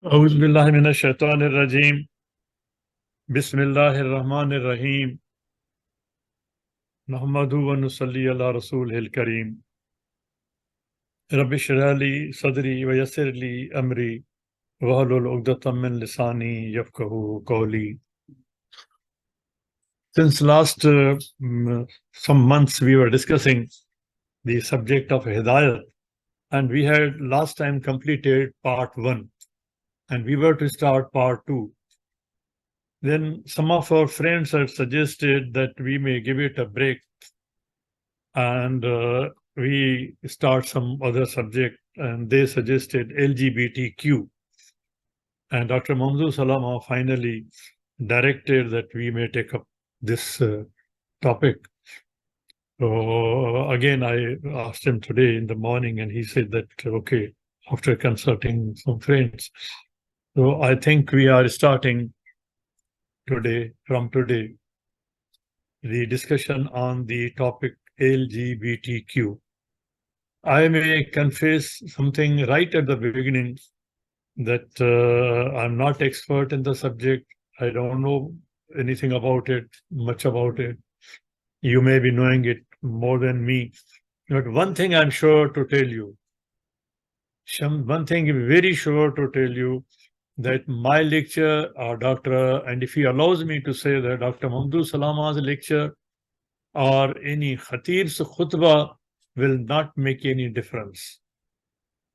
أعوذ بالله من الشيطان الرجيم بسم الله الرحمن الرحيم نحمده ونصلي على رسوله الكريم رب اشرح لي صدري ويسر لي أمري واحلل عقدة من لساني يفقهوا قولي. Since last some months we were discussing the subject of Hidayat, and we had last time completed part 1 and we were to start part 2. Then some of our friends had suggested that we may give it a break and we start some other subject, and they suggested LGBTQ. And Dr. Mamdou Salama finally directed that we may take up this topic. So again, I asked him today in the morning, and he said that, okay, after consulting some friends. So I think we are starting from today, the discussion on the topic LGBTQ. I may confess something right at the beginning that I'm not expert in the subject. I don't know anything about it, much about it. You may be knowing it more than me. But one thing I'm sure to tell you, one thing very sure to tell you, that my lecture, Dr. and if he allows me to say that Dr. Mamdou Salama's lecture or any Khatib's khutbah will not make any difference.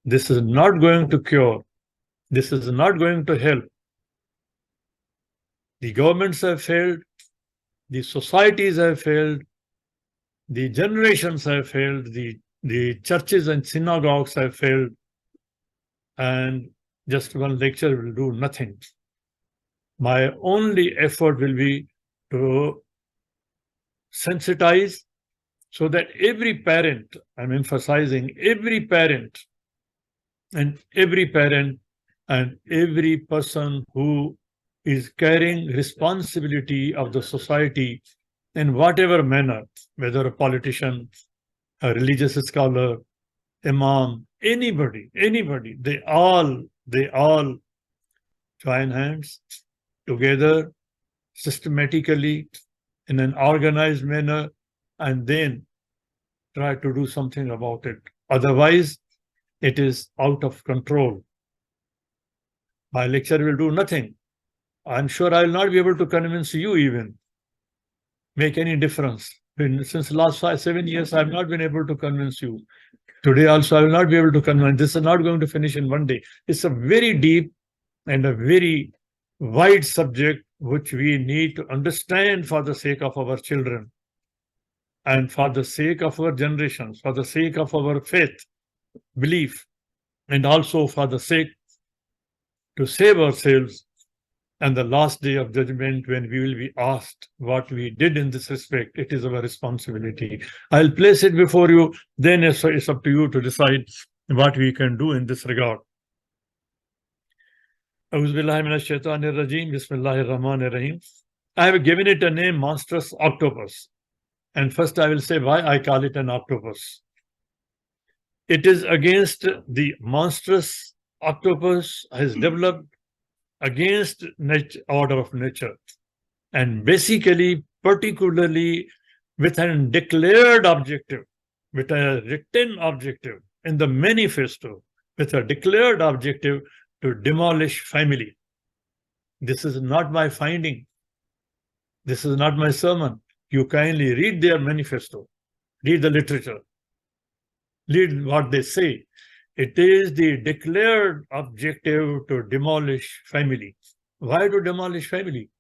This is not going to cure. This is not going to help. The governments have failed. The societies have failed. The generations have failed. The churches and synagogues have failed. And just one lecture will do nothing. My only effort will be to sensitize so that every parent, I'm emphasizing every parent and every person who is carrying responsibility of the society in whatever manner, whether a politician, a religious scholar, imam, anybody, they all join hands together systematically in an organized manner and then try to do something about it. Otherwise, it is out of control. My lecture will do nothing. I'm sure I will not be able to convince you even, make any difference. Since the last 7 years, I have not been able to convince you. Today also, I will not be able to convince. This is not going to finish in one day. It's a very deep and a very wide subject which we need to understand for the sake of our children and for the sake of our generations, for the sake of our faith, belief, and also for the sake to save ourselves and the last day of judgment when we will be asked what we did in this respect. It is our responsibility. I'll place it before you, then it's up to you to decide what we can do in this regard. I have given it a name, monstrous octopus. And first I will say why I call it an octopus. It is against the monstrous octopus has developed against order of nature, and basically, particularly with a declared objective, with a written objective in the manifesto, with a declared objective to demolish family. This is not my finding. This is not my sermon. You kindly read their manifesto, read the literature, read what they say. It is the declared objective to demolish family. Why to demolish family?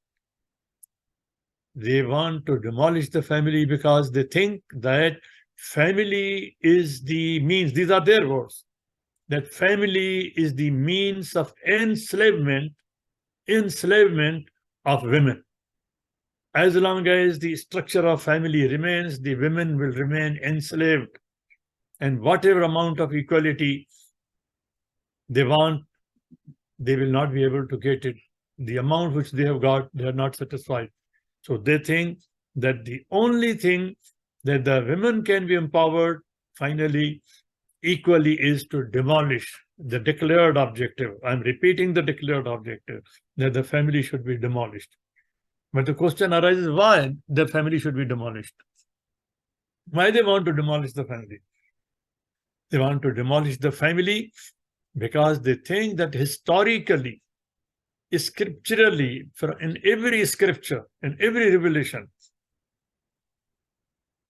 They want to demolish the family because they think that family is the means. These are their words. That family is the means of enslavement of women. As long as the structure of family remains, the women will remain enslaved. And whatever amount of equality they want, they will not be able to get it. The amount which they have got, they are not satisfied. So they think that the only thing that the women can be empowered finally equally is to demolish the declared objective. I'm repeating the declared objective, that the family should be demolished. But the question arises, why the family should be demolished? Why they want to demolish the family? They want to demolish the family because they think that historically, scripturally, in every scripture, in every revelation,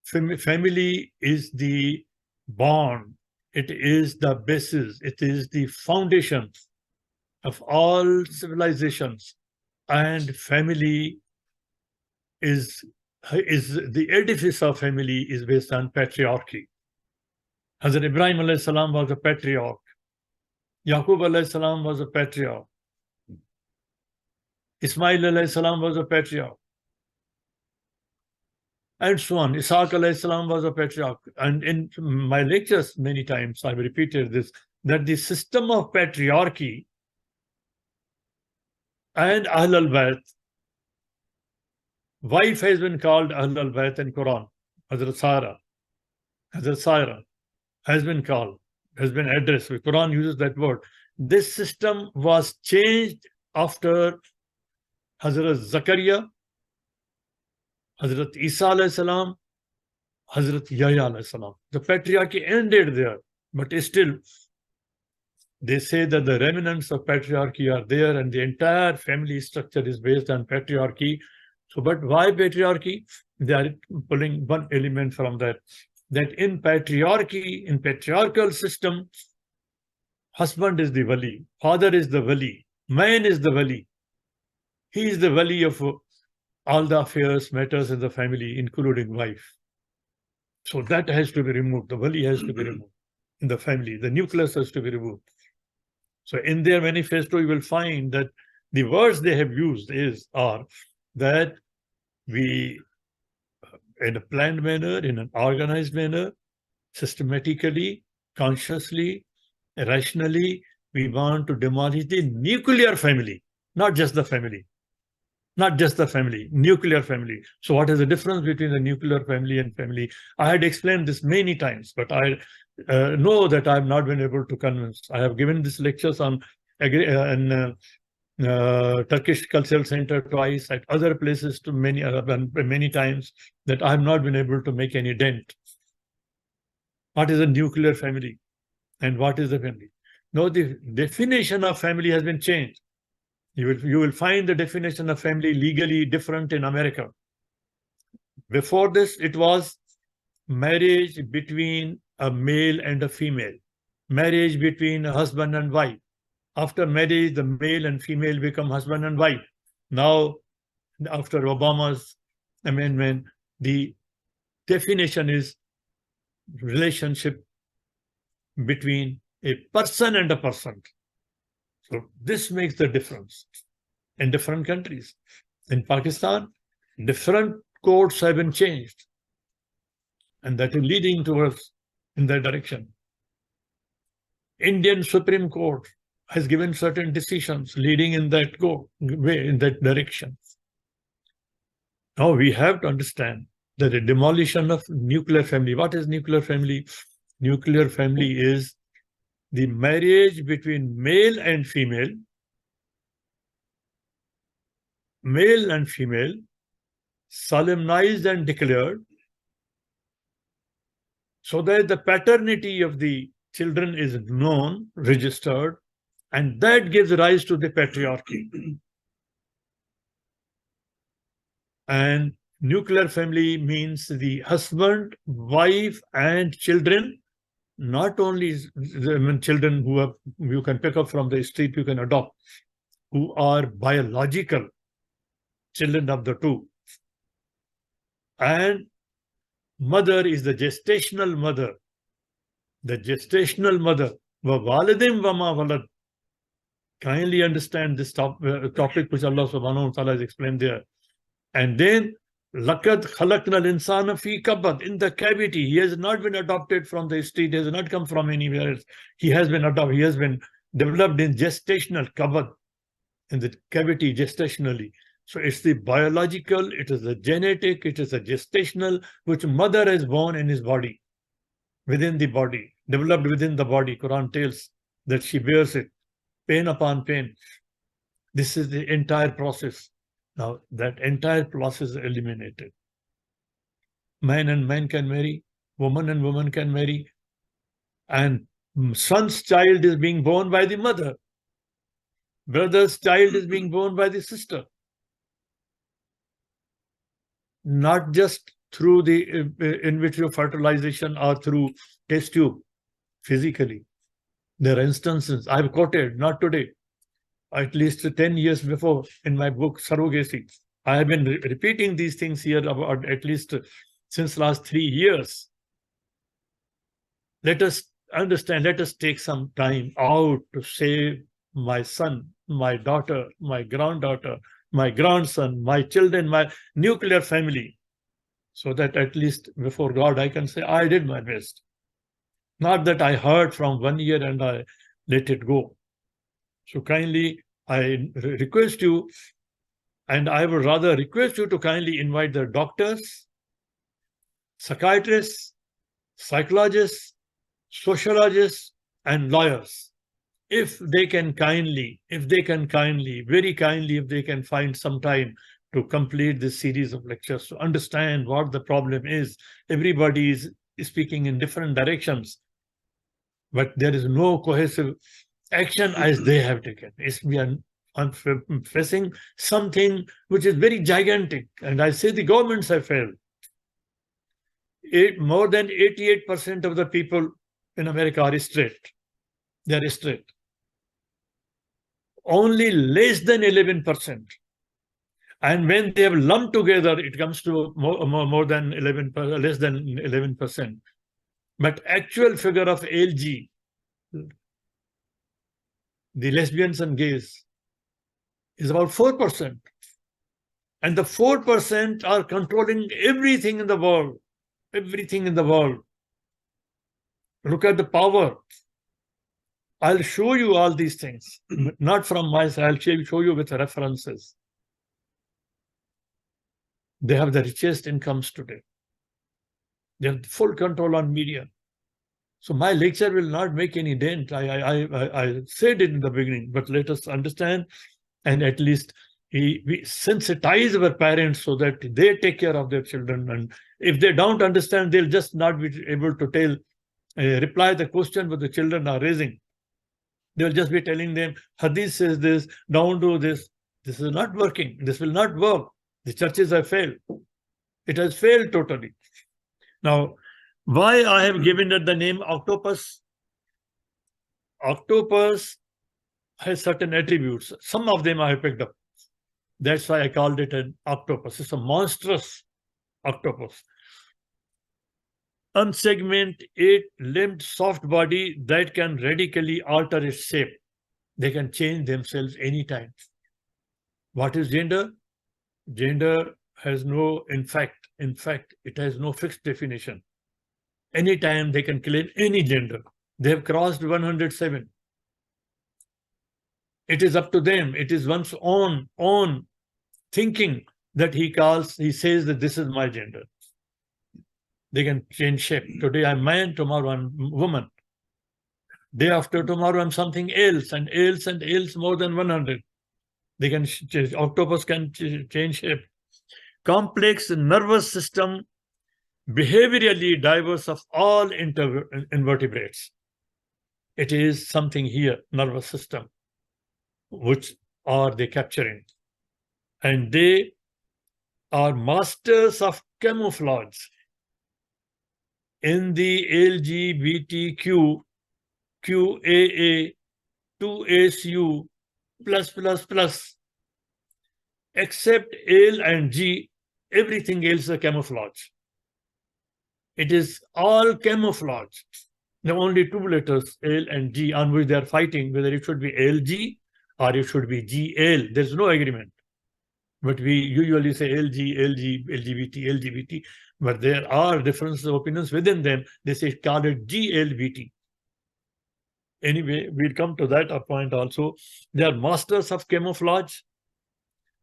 family is the bond, it is the basis, it is the foundation of all civilizations, and family is the edifice of family is based on patriarchy. Hazrat Ibrahim alayhi salam was a patriarch. Yaqub alayhi salam was a patriarch. Ismail alayhi salam was a patriarch. And so on. Isaac alayhi salam was a patriarch. And in my lectures, many times I've repeated this, that the system of patriarchy and Ahl al-Bayt, wife has been called Ahl al-Bayt in Quran. Hazrat Sarah has been called, has been addressed. The Quran uses that word. This system was changed after Hazrat Zakaria, Hazrat Isa alayhi salam, Hazrat Yahya alayhi salam. The patriarchy ended there, but still they say that the remnants of patriarchy are there and the entire family structure is based on patriarchy. So, but why patriarchy? They are pulling one element from that in patriarchy, in patriarchal system, husband is the wali, father is the wali, man is the wali. He is the wali of all the affairs, matters in the family, including wife. So that has to be removed. The wali has to be removed in the family. The nucleus has to be removed. So in their manifesto, you will find that the words they have used are that we, in a planned manner, in an organized manner, systematically, consciously, rationally, we want to demolish the nuclear family, not just the family. Not just the family, nuclear family. So what is the difference between the nuclear family and family? I had explained this many times, but I know that I have not been able to convince. I have given these lectures on Turkish Cultural Center twice, at other places to many times, that I have not been able to make any dent. What is a nuclear family and what is the family? No, the definition of family has been changed. You will find the definition of family legally different in America. Before this, it was marriage between a male and a female, marriage between a husband and wife. After marriage, the male and female become husband and wife. Now, after Obama's amendment, the definition is relationship between a person and a person. So this makes the difference in different countries. In Pakistan, different codes have been changed, and that is leading towards in that direction. Indian Supreme Court has given certain decisions leading in that way, in that direction. Now we have to understand that the demolition of nuclear family. What is nuclear family? Nuclear family is the marriage between male and female, solemnized and declared, so that the paternity of the children is known, registered, and that gives rise to the patriarchy. And nuclear family means the husband, wife, and children. Not only children who you can pick up from the street, you can adopt, who are biological children of the two. And mother is the gestational mother. The gestational mother. وَوَالِدٍ وَمَا وَلَدٍ. Kindly understand this topic which Allah subhanahu wa ta'ala has explained there. And then Lakad khalaqnal insana fi kabad, in the cavity. He has not been adopted from the street, he has not come from anywhere else. He has been adopted, he has been developed in gestational kabad, in the cavity gestationally. So it's the biological, it is the genetic, it is the gestational, which mother has born in his body, within the body, developed within the body, Quran tells. that she bears it, pain upon pain. This is the entire process. Now, that entire process is eliminated. Man and man can marry, woman and woman can marry, and son's child is being born by the mother. Brother's child is being born by the sister. Not just through the in vitro fertilization or through test tube physically. There are instances I've quoted, not today, at least 10 years before in my book, Surrogacy. I have been repeating these things here about at least since last 3 years. Let us understand, let us take some time out to save my son, my daughter, my granddaughter, my grandson, my children, my nuclear family, so that at least before God I can say I did my best. Not that I heard from 1 year and I let it go. So kindly, I request you, and I would rather request you to kindly invite the doctors, psychiatrists, psychologists, sociologists, and lawyers. If they can kindly, very kindly, if they can find some time to complete this series of lectures, to understand what the problem is. Everybody is speaking in different directions, but there is no cohesive action as they have taken. We are facing something which is very gigantic, and I say the governments have failed. More than 88% of the people in America are straight. They are straight. Only less than 11%. And when they have lumped together, it comes to more than 11, less than 11%. But actual figure of LG, the lesbians and gays, is about 4%. And the 4% are controlling everything in the world. Everything in the world. Look at the power. I'll show you all these things, not from myself. I'll show you with references. They have the richest incomes today. They have full control on media. So my lecture will not make any dent. I said it in the beginning, but let us understand, and at least we sensitize our parents so that they take care of their children. And if they don't understand, they'll just not be able to reply the question what the children are raising. They'll just be telling them, Hadith says this, don't do this. This is not working. This will not work. The churches have failed. It has failed totally. Now, why I have given it the name octopus? Octopus has certain attributes. Some of them I have picked up. That's why I called it an octopus. It's a monstrous octopus. Unsegment, 8-limbed soft body that can radically alter its shape. They can change themselves anytime. What is gender? Gender has no, in fact, it has no fixed definition. Anytime they can claim any gender. They have crossed 107. It is up to them. It is one's own thinking that he says that this is my gender. They can change shape. Today I'm man, tomorrow I'm woman. Day after tomorrow I'm something else, and else more than 100. They can change. Octopus can change shape. Complex nervous system, behaviorally diverse of all invertebrates. It is something here, nervous system, which are they capturing? And they are masters of camouflage. In the LGBTQ, QAA, 2SU, plus, except L and G, everything else is camouflage. It is all camouflage. There are only 2 letters, L and G, on which they are fighting, whether it should be LG or it should be GL. There's no agreement. But we usually say LG, LGBT, but there are differences of opinions within them. They say call it GLBT. Anyway, we'll come to that point also. They are masters of camouflage,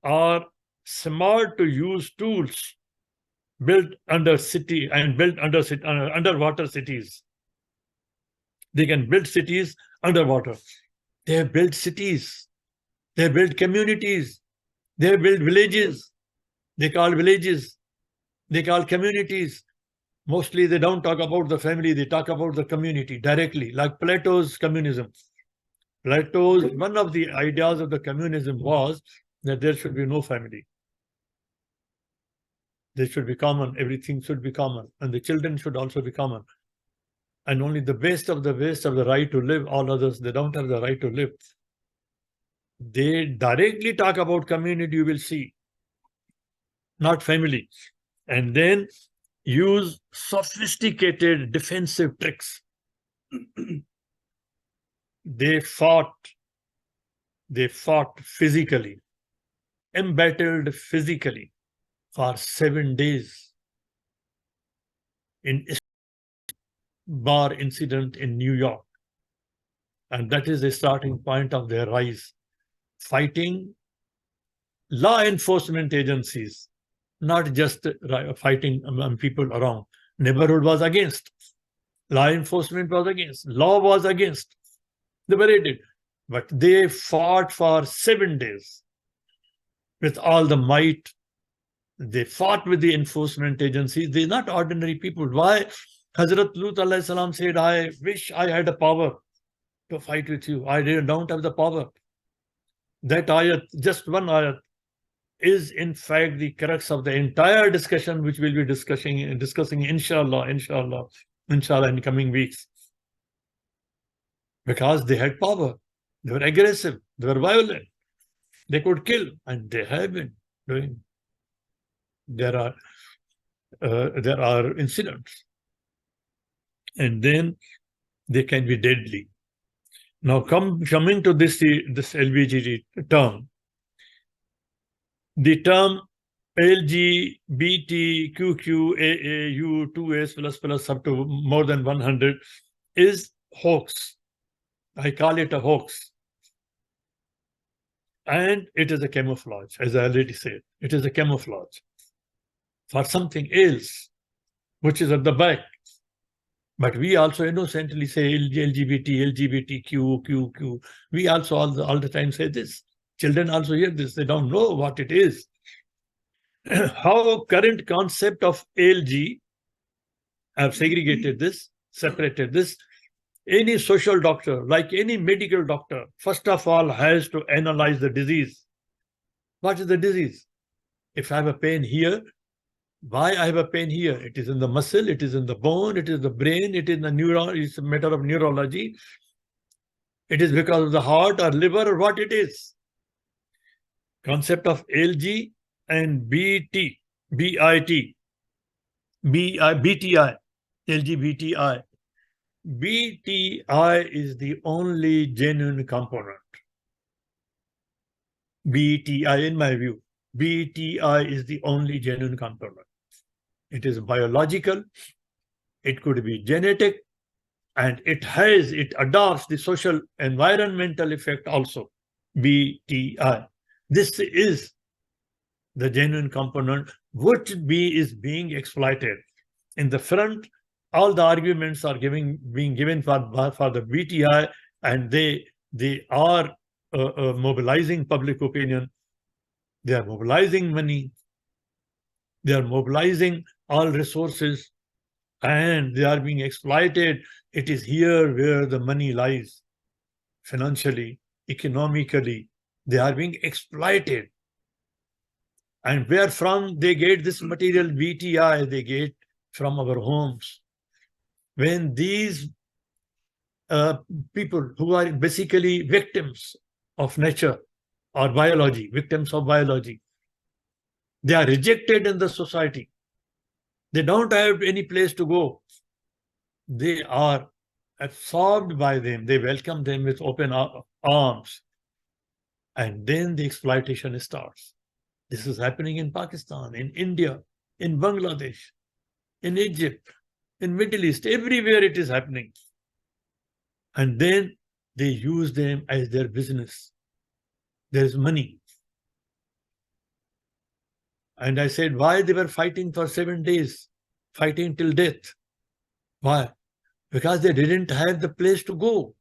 are smart to use tools built under underwater cities. They can build cities underwater. They have built cities. They have built communities. They have built villages. They call villages. They call communities. Mostly they don't talk about the family. They talk about the community directly, like Plato's communism. Plato's, one of the ideas of the communism was that there should be no family. They should be common. Everything should be common. And the children should also be common. And only the best of the best have the right to live. All others, they don't have the right to live. They directly talk about community, you will see, not family. And then use sophisticated defensive tricks. They fought physically, embattled physically for 7 days in bar incident in New York. And that is the starting point of their rise. Fighting law enforcement agencies, not just fighting people around. Neighborhood was against. Law enforcement was against. Law was against. They were raided. But they fought for 7 days with all the might. They fought with the enforcement agencies. They're not ordinary people. Why? Hazrat Lut alayhi salam said, I wish I had a power to fight with you. I don't have the power. That ayat, just one ayat, is in fact the crux of the entire discussion, which we'll be discussing inshallah in coming weeks. Because they had power. They were aggressive. They were violent. They could kill. And they have been doing. There are incidents. And then they can be deadly. Now, coming to this LBGT term, the term LGBTQQAAU2S++ up to more than 100 is hoax. I call it a hoax. And it is a camouflage, as I already said. It is a camouflage for something else, which is at the back. But we also innocently say LGBT, LGBTQ, QQ. We also all the time say this. Children also hear this. They don't know what it is. How current concept of LG, I've segregated this, separated this. Any social doctor, like any medical doctor, first of all has to analyze the disease. What is the disease? If I have a pain here, why I have a pain here? It is in the muscle, it is in the bone, it is the brain, it is in the neuron, it's a matter of neurology. It is because of the heart or liver or what it is. Concept of LG and BT, BIT, BTI, LGBTI. BTI is the only genuine component. BTI, in my view, BTI is the only genuine component. It is biological, it could be genetic, and it adopts the social environmental effect also. BTI. This is the genuine component which is being exploited. In the front, all the arguments are being given for the BTI, and they are mobilizing public opinion. They are mobilizing money. They are mobilizing all resources, and they are being exploited. It is here where the money lies. Financially, economically, they are being exploited. And where from they get this material BTI, they get from our homes. When these people who are basically victims of nature or biology, victims of biology, they are rejected in the society. They don't have any place to go. They are absorbed by them. They welcome them with open arms. And then the exploitation starts. This is happening in Pakistan, in India, in Bangladesh, in Egypt, in Middle East, everywhere it is happening. And then they use them as their business. There is money. And I said, why they were fighting for 7 days, fighting till death? Why? Because they didn't have the place to go.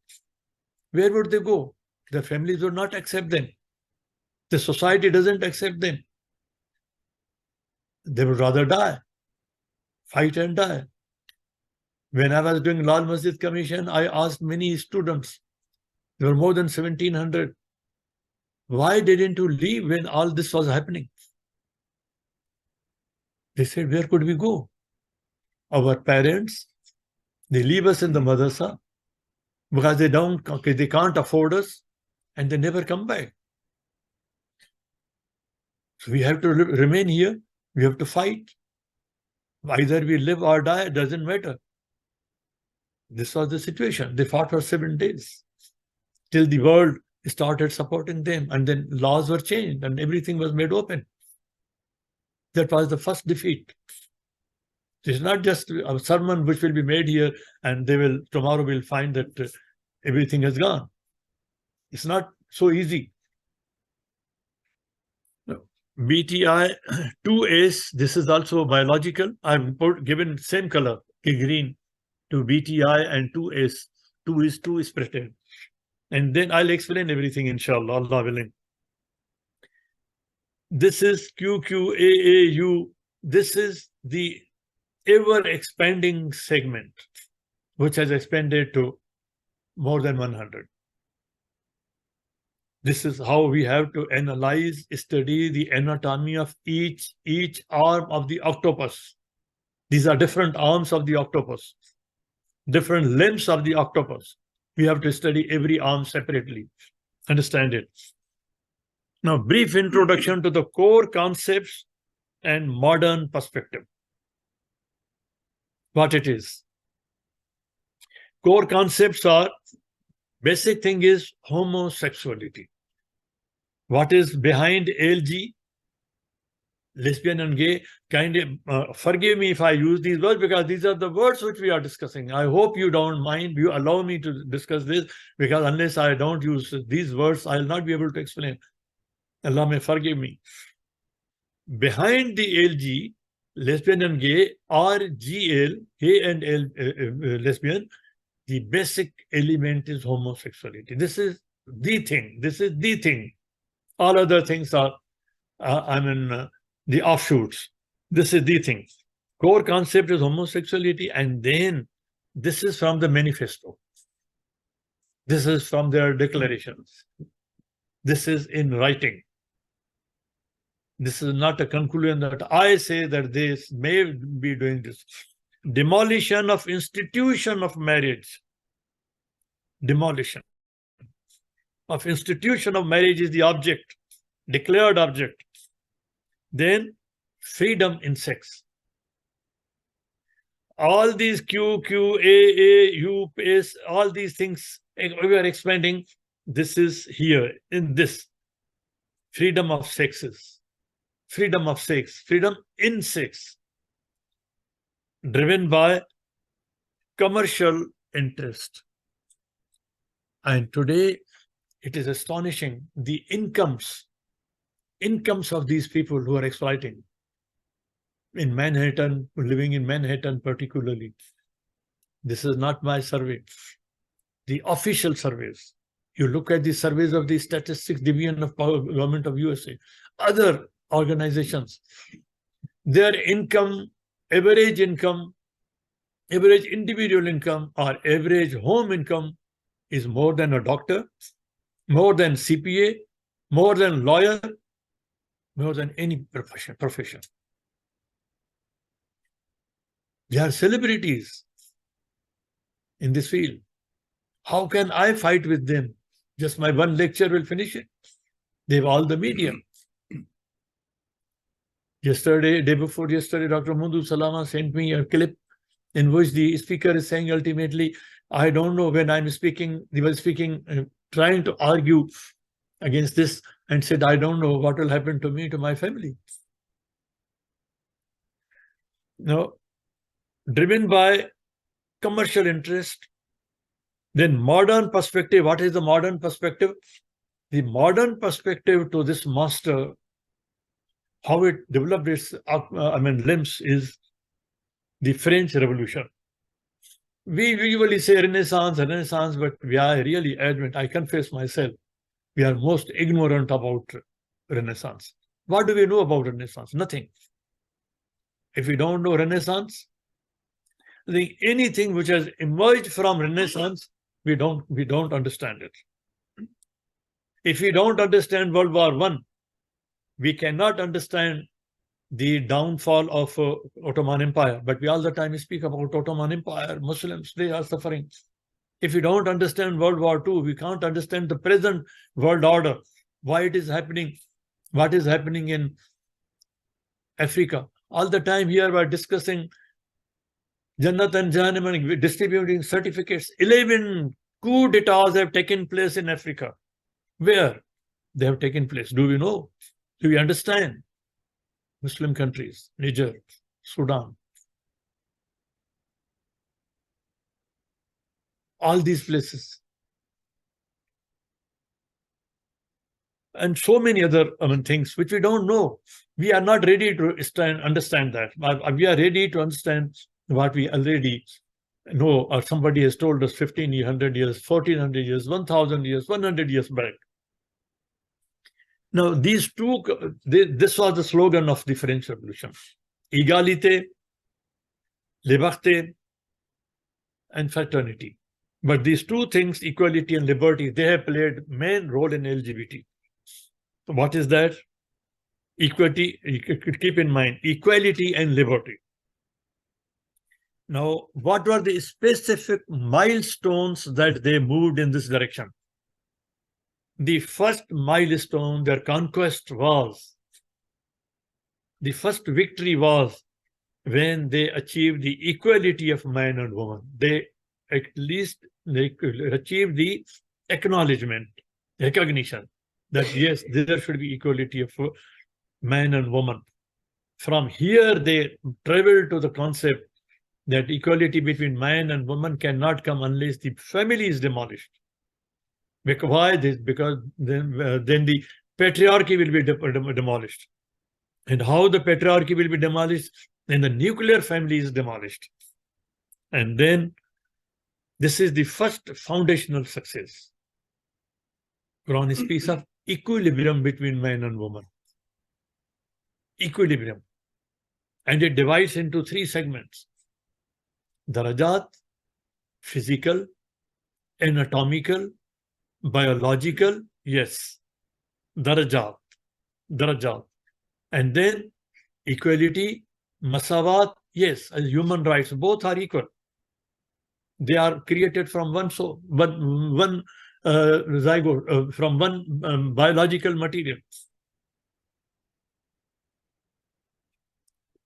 where would they go? Their families would not accept them. The society doesn't accept them. They would rather die, fight and die. When I was doing Lal Masjid Commission, I asked many students, there were more than 1,700, why didn't you leave when all this was happening? They said, where could we go? Our parents, they leave us in the madrasa because they can't afford us, and they never come back. So we have to remain here. We have to fight. Either we live or die, it doesn't matter. This was the situation. They fought for 7 days till the world started supporting them, and then laws were changed and everything was made open. That was the first defeat. It's not just a sermon which will be made here and tomorrow will find that everything has gone. It's not so easy. BTI 2S, this is also biological. I've given same color, green, to BTI and 2S. 2 is 2 is spread. And then I'll explain everything, inshallah, Allah willing. This is QQAAU. This is the ever-expanding segment, which has expanded to more than 100. This is how we have to analyze, study the anatomy of each arm of the octopus. These are different arms of the octopus, different limbs of the octopus. We have to study every arm separately, understand it. Now, brief introduction to the core concepts and modern perspective. What it is. Core concepts are, basic thing is homosexuality. What is behind LG, lesbian and gay? Forgive me if I use these words, because these are the words which we are discussing. I hope you don't mind, you allow me to discuss this, because unless I don't use these words, I'll not be able to explain. Allah may forgive me. Behind the LG, lesbian and gay, or GL, gay and lesbian, the basic element is homosexuality. This is the thing. This is the thing. All other things are, the offshoots. This is the thing. Core concept is homosexuality, and then this is from the manifesto. This is from their declarations. This is in writing. This is not a conclusion that I say that they may be doing this. Demolition of institution of marriage. Demolition of institution of marriage is the object, declared object. Then freedom in sex. All these Q, A, U, S, all these things we are expanding. This is here in this. Freedom of sexes. Freedom of sex, freedom in sex, driven by commercial interest. And today, it is astonishing, the incomes of these people who are exploiting in Manhattan, living in Manhattan particularly. This is not my survey. The official surveys. You look at the surveys of the Statistics Division of Government of USA, other organizations, their income, average individual income, or average home income is more than a doctor, more than CPA, more than lawyer, more than any profession. They are celebrities in this field. How can I fight with them? Just my one lecture will finish it. They have all the media. Day before yesterday, Dr. Mundu Salama sent me a clip in which the speaker is saying ultimately, I don't know, when I'm speaking, he was speaking, trying to argue against this, and said, I don't know what will happen to me, to my family. Now, driven by commercial interest, then modern perspective. What is the modern perspective? The modern perspective to this master, how it developed its limbs, is the French Revolution. We usually say Renaissance, but we are really adamant. I confess myself, we are most ignorant about Renaissance. What do we know about Renaissance? Nothing. If we don't know Renaissance, anything which has emerged from Renaissance, we don't understand it. If we don't understand World War I, we cannot understand the downfall of Ottoman Empire. But we all the time speak about Ottoman Empire, Muslims, they are suffering. If we don't understand World War II, we can't understand the present world order, why it is happening, what is happening in Africa. All the time here we're discussing Jannat and Jahannam, distributing certificates. 11 coup d'etats have taken place in Africa. Where they have taken place? Do we know? Do we understand? Muslim countries, Niger, Sudan. All these places. And so many other things which we don't know. We are not ready to understand that. We are ready to understand what we already know, or somebody has told us 1500 years, 1400 years, 1000 years, 100 years back. Now, these two, this was the slogan of the French Revolution. Égalité, liberté, and fraternity. But these two things, equality and liberty, they have played main role in LGBT. So what is that? Equity, keep in mind, equality and liberty. Now, what were the specific milestones that they moved in this direction? The first milestone, their conquest was, the first victory was when they achieved the equality of man and woman. They achieved the acknowledgement, recognition that yes, there should be equality of man and woman. From here, they traveled to the concept that equality between man and woman cannot come unless the family is demolished. Why this? Because then the patriarchy will be demolished. And how the patriarchy will be demolished? Then the nuclear family is demolished. And then this is the first foundational success. Quran speaks of equilibrium between man and woman. Equilibrium. And it divides into three segments. Darajat, physical, anatomical, biological, yes. Darajat. And then equality, masawat, yes, as human rights, both are equal. They are created from one soul, one zygote, from one biological material.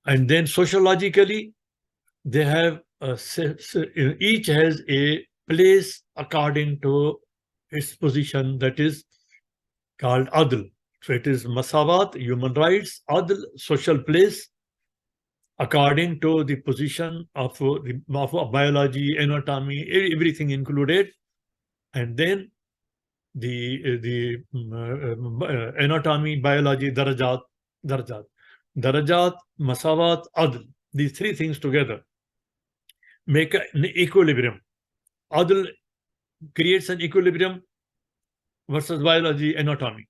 And then sociologically, they have each has a place according to its position, that is called adl. So it is masawat, human rights, adl, social place, according to the position of biology, anatomy, everything included. And then the anatomy, biology, darajat, masawat, adl. These three things together make an equilibrium. Adl creates an equilibrium versus biology, anatomy.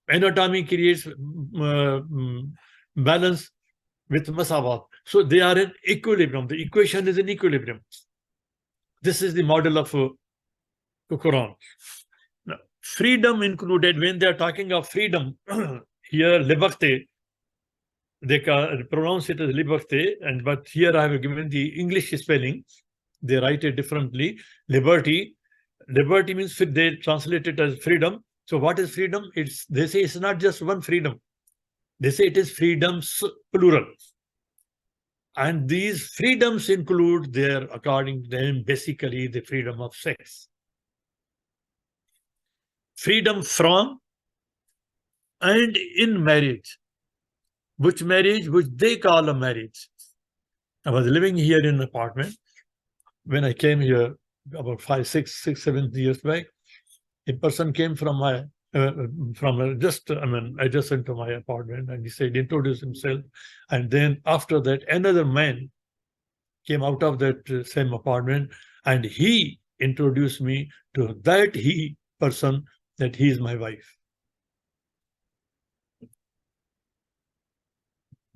Anatomy creates balance with masawat. So they are in equilibrium. The equation is in equilibrium. This is the model of Quran. Now, freedom included, when they are talking of freedom, here liberté, they pronounce it as liberté, but here I have given the English spelling. They write it differently. Liberty means, they translate it as freedom. So what is freedom? They say it's not just one freedom. They say it is freedoms, plural. And these freedoms include according to them, basically the freedom of sex. Freedom from and in marriage. Which they call a marriage. I was living here in an apartment. When I came here about 7 years back, a person came from my adjacent to my apartment, and he said, introduce himself. And then after that, another man came out of that same apartment, and he introduced me to that he person, that he is my wife.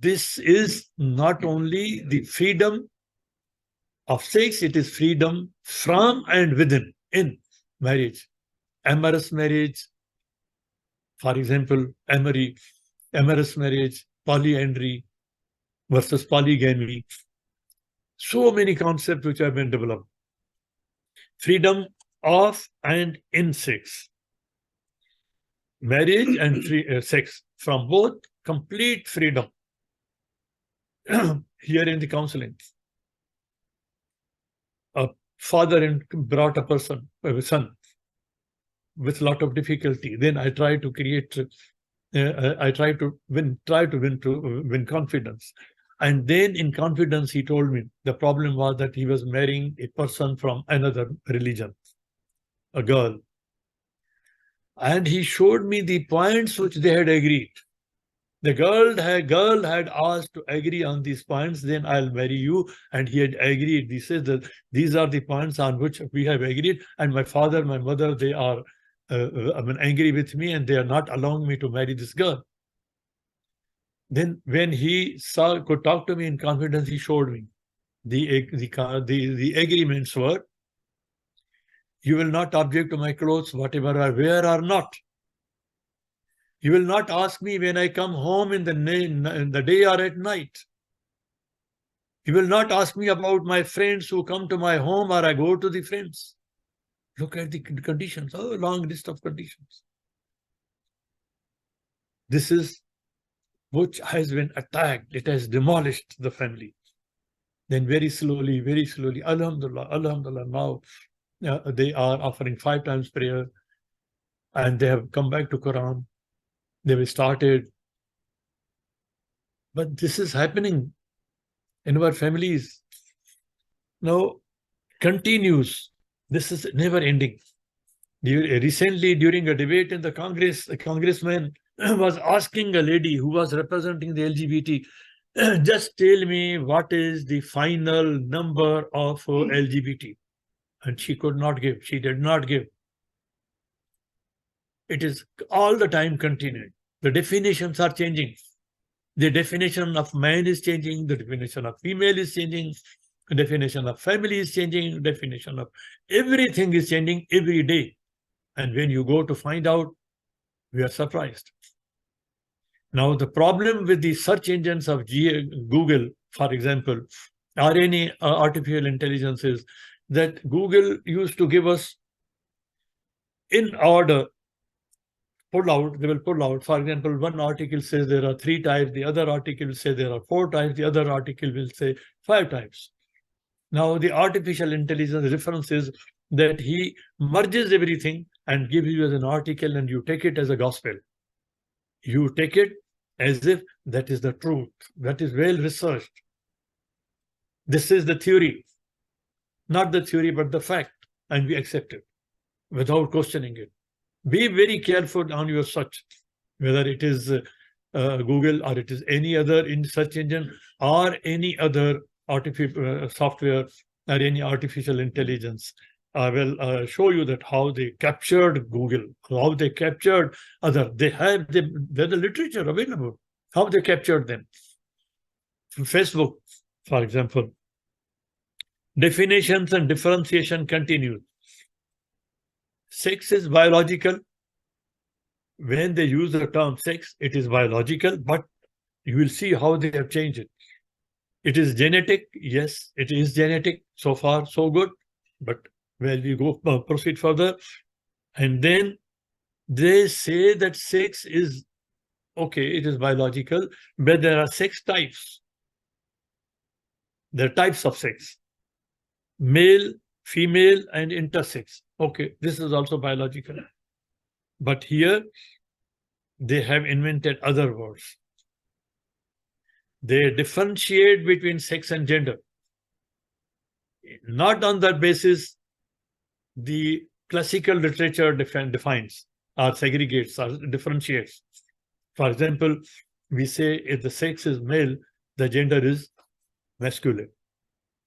This is not only the freedom of sex, it is freedom from and within in marriage. Amorous marriage, for example, amorous marriage, polyandry versus polygamy. So many concepts which have been developed. Freedom of and in sex. Marriage and sex, from both, complete freedom. Here in the counseling, a father brought a son with a lot of difficulty. Then I try to create, I try to win confidence. And then in confidence, he told me the problem was that he was marrying a person from another religion, a girl. And he showed me the points which they had agreed. The girl had asked to agree on these points, then I'll marry you. And he had agreed. He says that these are the points on which we have agreed. And my father, my mother, they are angry with me, and they are not allowing me to marry this girl. Then when he could talk to me in confidence, he showed me the agreements were: you will not object to my clothes, whatever I wear or not. You will not ask me when I come home in the day or at night. You will not ask me about my friends who come to my home or I go to the friends. Look at the conditions, a long list of conditions. This is which has been attacked. It has demolished the family. Then very slowly, alhamdulillah, alhamdulillah, now they are offering 5 times prayer, and they have come back to Quran. They've started. But this is happening in our families. Now, continues. This is never ending. Recently, during a debate in the Congress, a congressman was asking a lady who was representing the LGBT, just tell me what is the final number of LGBT. And she could not give. She did not give. It is all the time continuing. The definitions are changing. The definition of man is changing. The definition of female is changing. The definition of family is changing. The definition of everything is changing every day. And when you go to find out, we are surprised. Now, the problem with the search engines of Google, for example, or any artificial intelligence, is that Google used to give us in order, they will pull out. For example, one article says there are 3 types, the other article will say there are 4 types, the other article will say 5 types. Now, the artificial intelligence reference is that he merges everything and gives you as an article, and you take it as a gospel. You take it as if that is the truth, that is well researched. This is the theory, not the theory, but the fact, and we accept it without questioning it. Be very careful on your search, whether it is Google or it is any other search engine or any other artificial software or any artificial intelligence. I will show you that how they captured Google, how they captured other. There's the literature available, how they captured them. Facebook, for example, definitions and differentiation continued. Sex is biological. When they use the term sex, it is biological, but you will see how they have changed it. It is genetic. Yes, it is genetic. So far, so good. But when we go proceed further, and then they say that sex is okay, it is biological, but there are sex types. There are types of sex: male, female, and intersex. Okay, this is also biological. But here, they have invented other words. They differentiate between sex and gender. Not on that basis the classical literature defines or segregates or differentiates. For example, we say if the sex is male, the gender is masculine.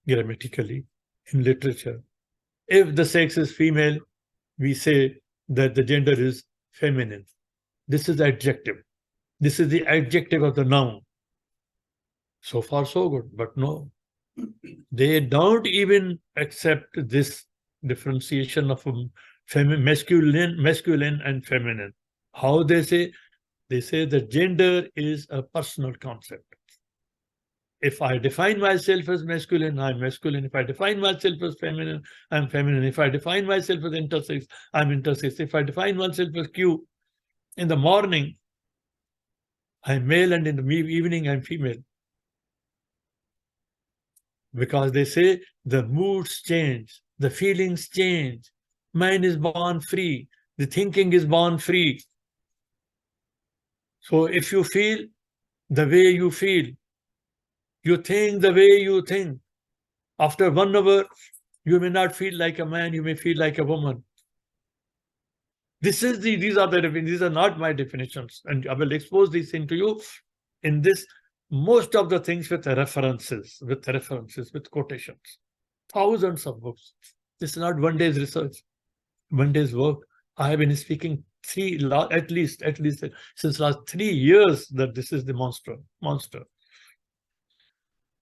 grammatically in literature. If the sex is female, we say that the gender is feminine. This is the adjective. This is the adjective of the noun. So far, so good. But no, they don't even accept this differentiation of masculine and feminine. How they say? They say that gender is a personal concept. If I define myself as masculine, I'm masculine. If I define myself as feminine, I'm feminine. If I define myself as intersex, I'm intersex. If I define myself as Q, in the morning, I'm male, and in the evening, I'm female. Because they say the moods change, the feelings change. Mind is born free. The thinking is born free. So if you feel the way you feel, you think the way you think, after 1 hour, you may not feel like a man, you may feel like a woman. These are not my definitions, and I will expose these things to you in this. Most of the things with references, with quotations, thousands of books. This is not one day's research, one day's work. I have been speaking at least since last 3 years that this is the monster.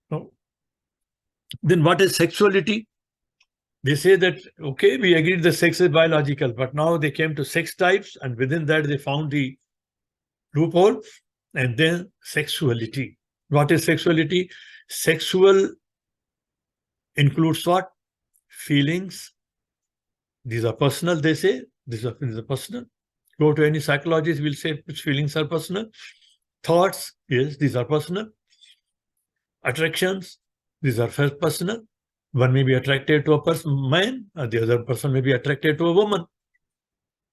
No. Then what is sexuality? They say that, okay, we agreed the sex is biological, but now they came to sex types, and within that they found the loophole, and then sexuality. What is sexuality? Sexual includes what? Feelings. These are personal, they say. These are personal. Go to any psychologist, will say which feelings are personal. Thoughts, yes, these are personal. Attractions, these are personal. One may be attracted to a man, and the other person may be attracted to a woman.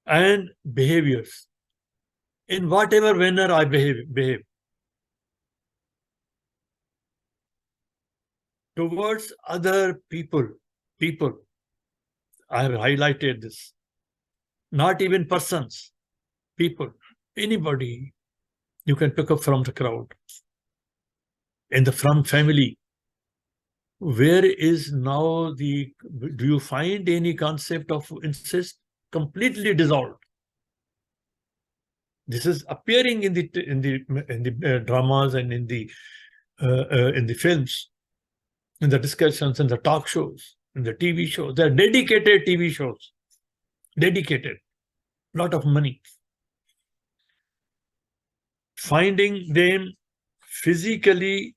And behaviors. In whatever manner I behave. Towards other people. I have highlighted this. Not even persons, people, anybody you can pick up from the crowd. From family. Where is now do you find any concept of incest? Completely dissolved. This is appearing in the dramas and in the films, in the discussions, in the talk shows, in the TV shows. They're dedicated TV shows. Dedicated. Lot of money. Finding them physically,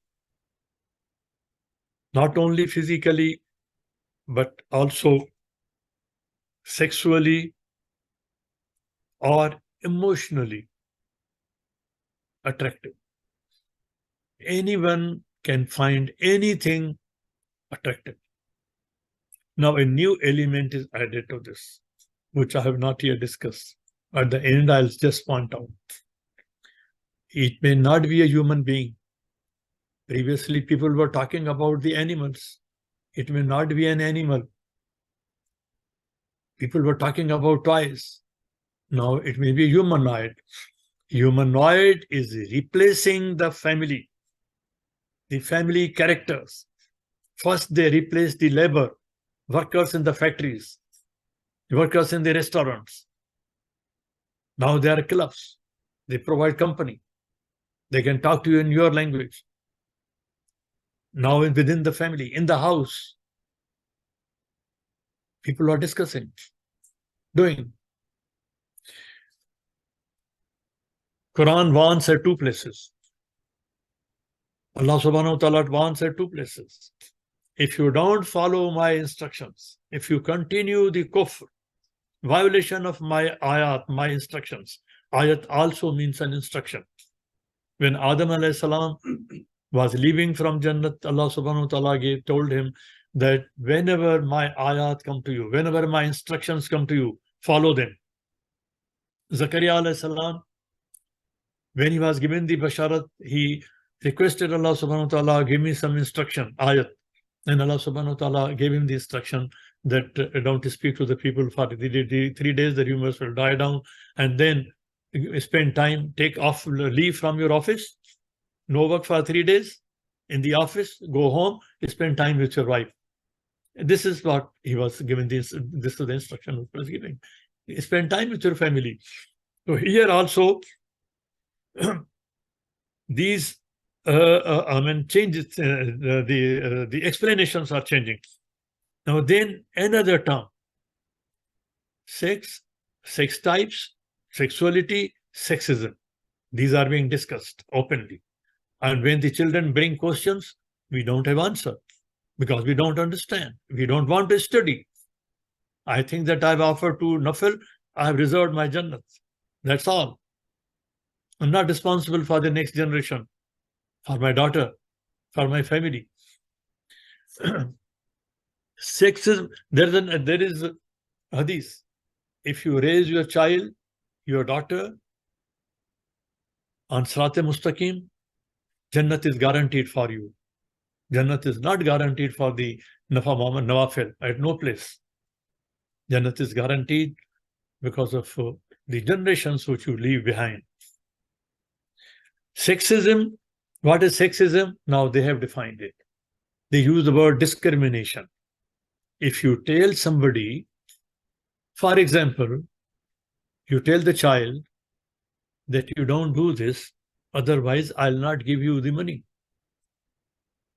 not only physically, but also sexually or emotionally attractive. Anyone can find anything attractive. Now, a new element is added to this, which I have not yet discussed. At the end, I'll just point out. It may not be a human being. Previously, people were talking about the animals. It may not be an animal. People were talking about toys. Now it may be humanoid. Humanoid is replacing the family characters. First, they replace the labor, workers in the factories, workers in the restaurants. Now they are clubs. They provide company. They can talk to you in your language. Now within the family, in the house, people are discussing, doing. Quran warns at 2 places. Allah subhanahu wa ta'ala warns at 2 places. If you don't follow my instructions, if you continue the kufr, violation of my ayat, my instructions, ayat also means an instruction. When Adam alayhi salam was leaving from Jannat, Allah subhanahu wa ta'ala told him that whenever my ayat come to you, whenever my instructions come to you, follow them. Zakaria alayhi salam, when he was given the basharat, he requested Allah subhanahu wa ta'ala, give me some instruction, ayat. And Allah subhanahu wa ta'ala gave him the instruction that don't speak to the people for the 3 days, the rumors will die down, and then spend time, take off, leave from your office, no work for 3 days, In the office, go home, spend time with your wife. This is what he was given. This is the instruction he was giving. Spend time with your family. So here also, these changes. The explanations are changing. Now then, another term: sex, sex types, sexuality, sexism. These are being discussed openly. And when the children bring questions, we don't have answer because we don't understand. We don't want to study. I think that I've offered to Nafil, I've reserved my Jannat. That's all. I'm not responsible for the next generation, for my daughter, for my family. Sexism, there is a hadith. If you raise your child, your daughter, on Sirate Mustaqim, Jannat is guaranteed for you. Jannat is not guaranteed for the Nafa Muhammad Nawafil at no place. Jannat is guaranteed because of the generations which you leave behind. Sexism, what is sexism? Now they have defined it. They use the word discrimination. If you tell somebody, for example, you tell the child that you don't do this, otherwise I'll not give you the money.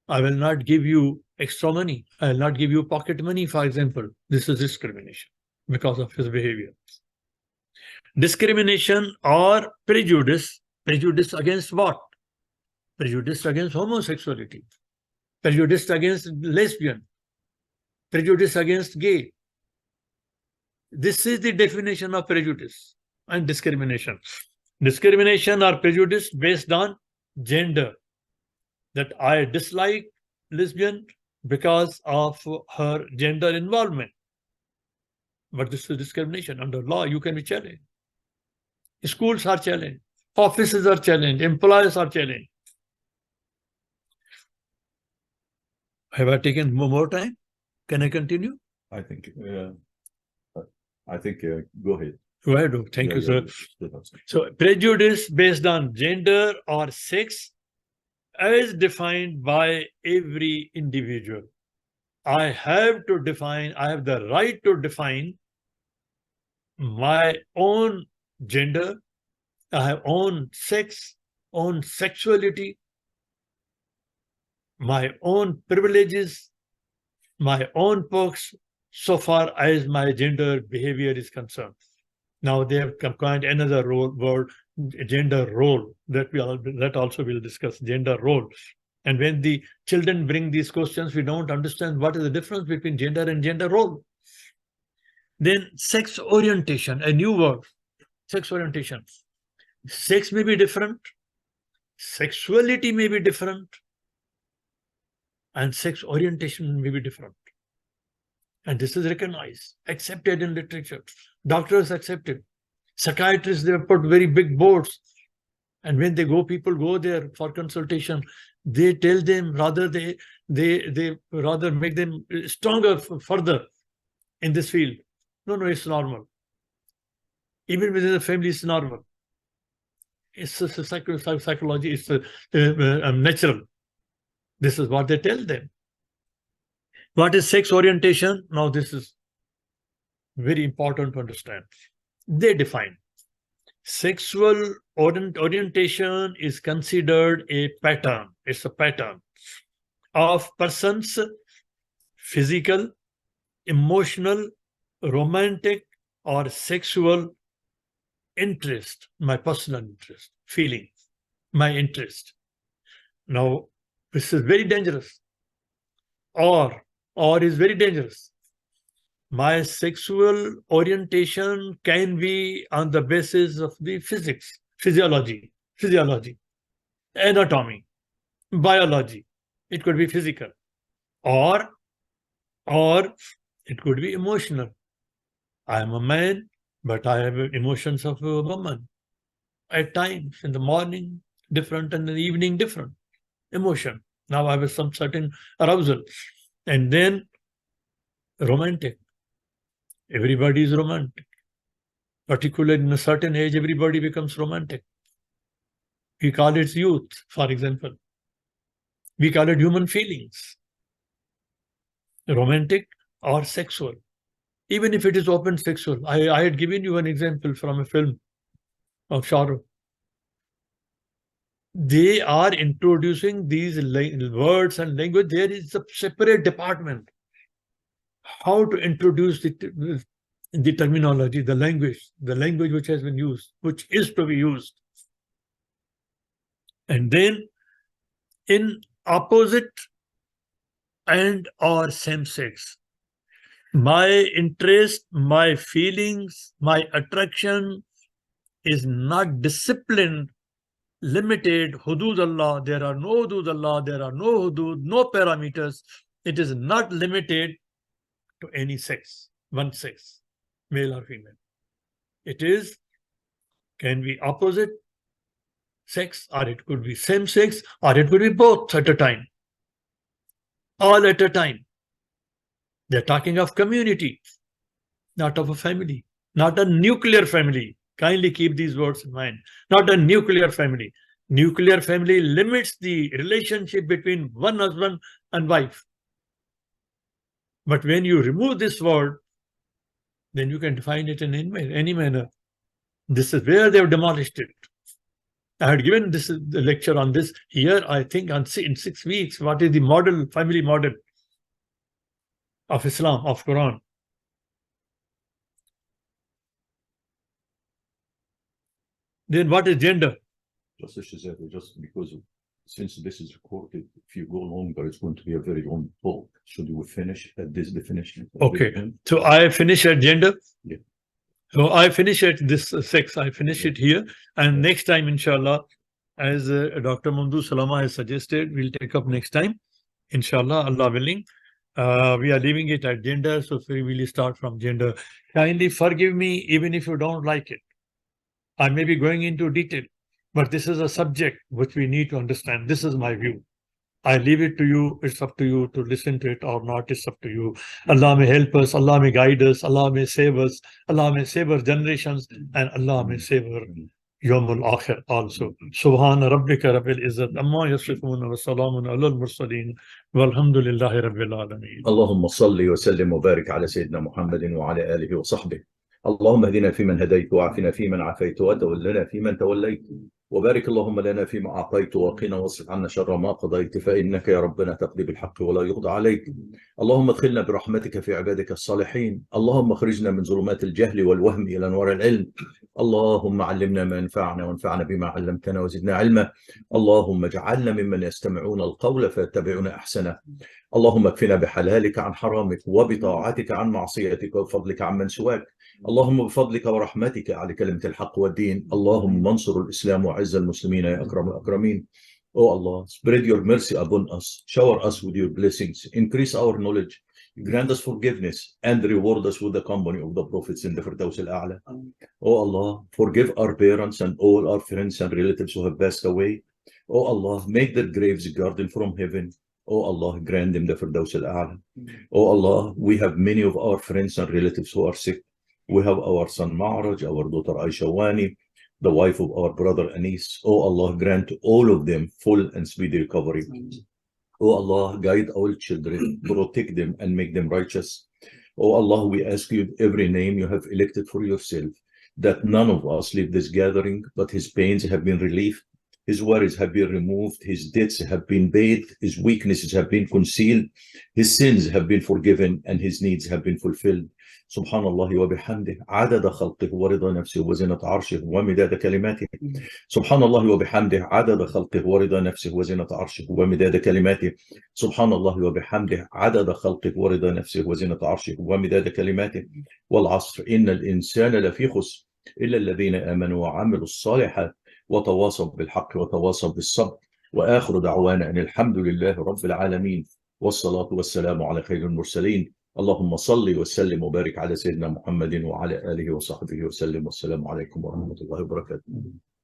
I will not give you extra money. I will not give you pocket money, for example. This is discrimination because of his behavior. Discrimination or prejudice. Prejudice against what? Prejudice against homosexuality. Prejudice against lesbian. Prejudice against gay. This is the definition of prejudice and discrimination. Discrimination or prejudice based on gender. That I dislike lesbian because of her gender involvement. But this is discrimination. Under law, you can be challenged. Schools are challenged. Offices are challenged. Employers are challenged. Have I taken more time? Can I continue? I think go ahead. Go ahead. Thank you, sir. So, prejudice based on gender or sex as defined by every individual. I have the right to define my own gender, I have own sex, own sexuality, my own privileges, my own perks, so far as my gender behavior is concerned. Now they have coined another word, gender role, that also we'll discuss, gender role. And when the children bring these questions, we don't understand what is the difference between gender and gender role. Then sex orientation, a new word, sex orientation. Sex may be different, sexuality may be different, and sex orientation may be different. And this is recognized, accepted in literature. Doctors accept it. Psychiatrists, they have put very big boards. And when people go there for consultation, they tell them they rather make them stronger further in this field. No, it's normal. Even within the family, it's normal. It's a psychology, it's natural. This is what they tell them. What is sex orientation? Now, this is very important to understand. They define sexual orientation is considered a pattern. It's a pattern of persons' physical, emotional, romantic, or sexual interest, my personal interest, feeling, my interest. Now, this is very dangerous. Or is very dangerous. My sexual orientation can be on the basis of the physiology, anatomy, biology. It could be physical. Or it could be emotional. I am a man, but I have emotions of a woman. At times, in the morning, different, and in the evening, different emotion. Now I have some certain arousal. And then romantic. Everybody is romantic. Particularly in a certain age, everybody becomes romantic. We call it youth, for example. We call it human feelings, romantic or sexual. Even if it is open sexual. I had given you an example from a film of Shah. They are introducing these words and language. There is a separate department. How to introduce the terminology, the language which has been used, which is to be used. And then in opposite and or same sex, my interest, my feelings, my attraction is not disciplined, limited, hudud Allah. There are no hudud Allah, there are no hudud, no parameters. It is not limited to any sex, one sex, male or female. It is, can be opposite sex, or it could be same sex, or it could be both at a time, all at a time. They're talking of community, not of a family, not a nuclear family. Kindly keep these words in mind. Not a nuclear family. Nuclear family limits the relationship between one husband and wife. But when you remove this word, then you can define it in any manner. This is where they've demolished it. I had given this the lecture on this here, I think, in 6 weeks. What is the model, family model of Islam, of Quran? Then what is gender? Just because since this is recorded, if you go longer, it's going to be a very long talk. Should we finish at this definition? Okay. So I finish at gender. Yeah. So I finish at this sex. I finish it here. And next time, inshallah, as Dr. Mamdou Salama has suggested, we'll take up next time. Inshallah, Allah willing. We are leaving it at gender. So we will start from gender. Kindly forgive me, even if you don't like it. I may be going into detail, but this is a subject which we need to understand. This is my view. I leave it to you. It's up to you to listen to it or not. It's up to you. Allah may help us. Allah may guide us. Allah may save us. Allah may save our generations. And Allah may save our Yawmul Akhir also. Subhana rabbika rabbil izzat amma yasifun wa salamun ala al-mursaleen walhamdulillahi rabbil alameen. اللهم صل وسلم وبارك على سيدنا محمد وعلى آله وصحبه. اللهم اهدنا فيمن هديت وعافنا فيمن عافيت وتولنا فيمن توليت وبارك اللهم لنا فيما أعطيت وقنا واصرف عنا شر ما قضيت فإنك يا ربنا تقضي بالحق ولا يقضى عليك. اللهم ادخلنا برحمتك في عبادك الصالحين. اللهم اخرجنا من ظلمات الجهل والوهم إلى أنوار العلم. اللهم علمنا ما ينفعنا وانفعنا بما علمتنا وزدنا علما. اللهم اجعلنا ممن يستمعون القول فيتبعون أحسنه. اللهم اكفنا بحلالك عن حرامك وبطاعتك عن معصيتك وبفضلك عن من سواك. اللهم بفضلك ورحمتك على كلمة الحق والدين. اللهم انصر الإسلام وعز المسلمين يا أكرم الأكرمين. Oh Allah, spread your mercy upon us, shower us with your blessings, increase our knowledge, grant us forgiveness, and reward us with the company of the prophets in the Firdaus al-A'la. Oh Allah, forgive our parents and all our friends and relatives who have passed away. Oh Allah, make their graves a garden from heaven. Oh Allah, grant them the Firdaus al-A'la. Oh Allah, we have many of our friends and relatives who are sick. We have our son Ma'raj, our daughter Aisha Wani, the wife of our brother Anis. Oh Allah, grant all of them full and speedy recovery. Oh Allah, guide all children, protect them and make them righteous. Oh Allah, we ask you every name you have elected for yourself, that none of us leave this gathering, but his pains have been relieved, his worries have been removed, his debts have been paid, his weaknesses have been concealed, his sins have been forgiven, and his needs have been fulfilled. سبحان الله وبحمده عدد خلقه ورضا نفسه وزنة عرشه ومداد كلماته. سبحان الله وبحمده عدد خلقه ورضا نفسه وزنة عرشه ومداد كلماته. سبحان الله وبحمده عدد خلقه ورضا نفسه وزنة عرشه ومداد كلماته. والعصر إن الإنسان لفي خسر إلا الذين آمنوا وعملوا الصالحات وتواصوا بالحق وتواصوا بالصبر. وآخر دعوانا أن الحمد لله رب العالمين والصلاة والسلام على خير المرسلين. اللهم صل وسلم وبارك على سيدنا محمد وعلى آله وصحبه وسلم. والسلام عليكم ورحمة الله وبركاته.